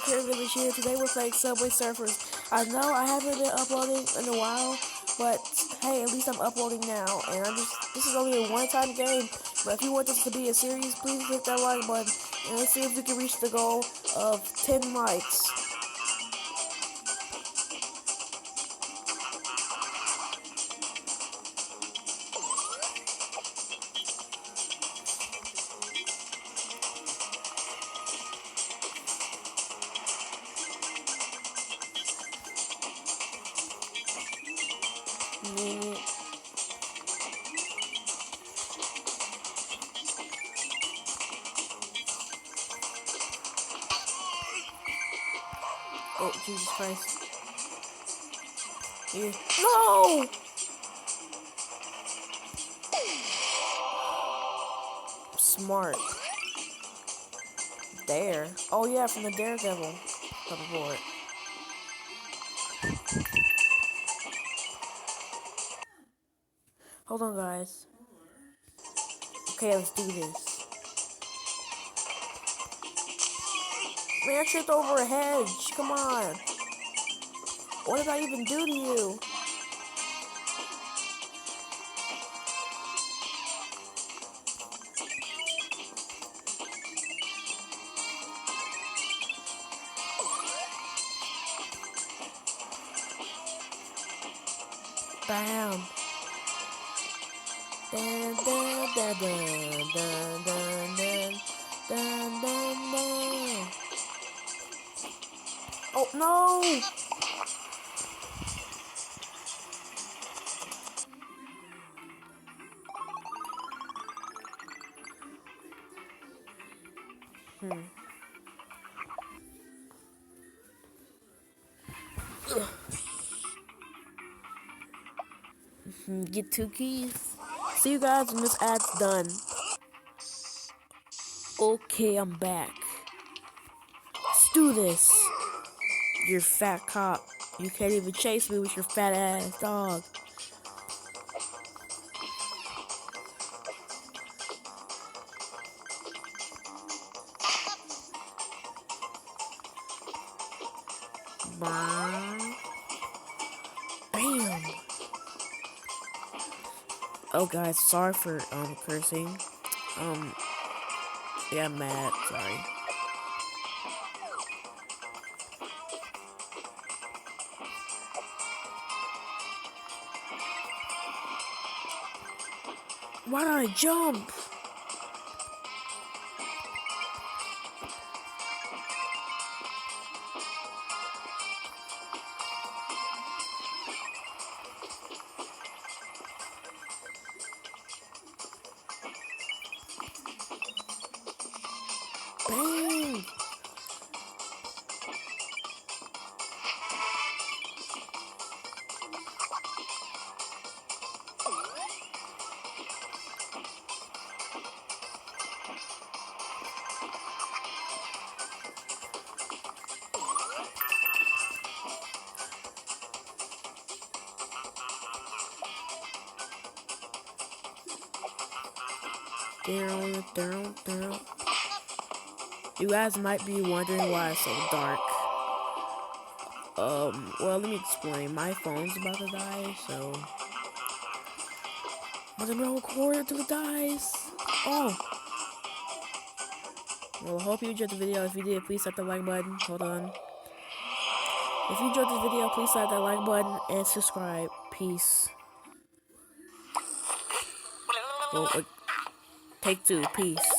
Care Village here. Today we're playing Subway Surfers. I know I haven't been uploading in a while, but hey, at least I'm uploading now. And this is only a one-time game. But if you want this to be a series, please hit that like button. And let's see if we can reach the goal of 10 likes. Oh, Jesus Christ. Yeah. No! Smart. Dare. Oh, yeah, from the Daredevil hoverboard. Hold on, guys. Okay, let's do this. Man, I tripped over a hedge. Come on. What did I even do to you? Bam. Dun, dun, dun, dun, dun, dun, dun, dun, dun, dun. Oh, no! Get 2 keys. See you guys when this ad's done. Okay, I'm back. Let's do this. You fat cop. You can't even chase me with your fat ass dog. Bam. Oh guys, sorry for cursing. Yeah, I'm mad, sorry. Why did I jump? Bang! Down. You guys might be wondering why it's so dark. Well, let me explain. My phone's about to die, so but I'm gonna record it till it dies. Oh. Well, I hope you enjoyed the video. If you did, please hit the like button. Hold on. If you enjoyed this video, please hit that like button and subscribe. Peace. Well, take 2. Peace.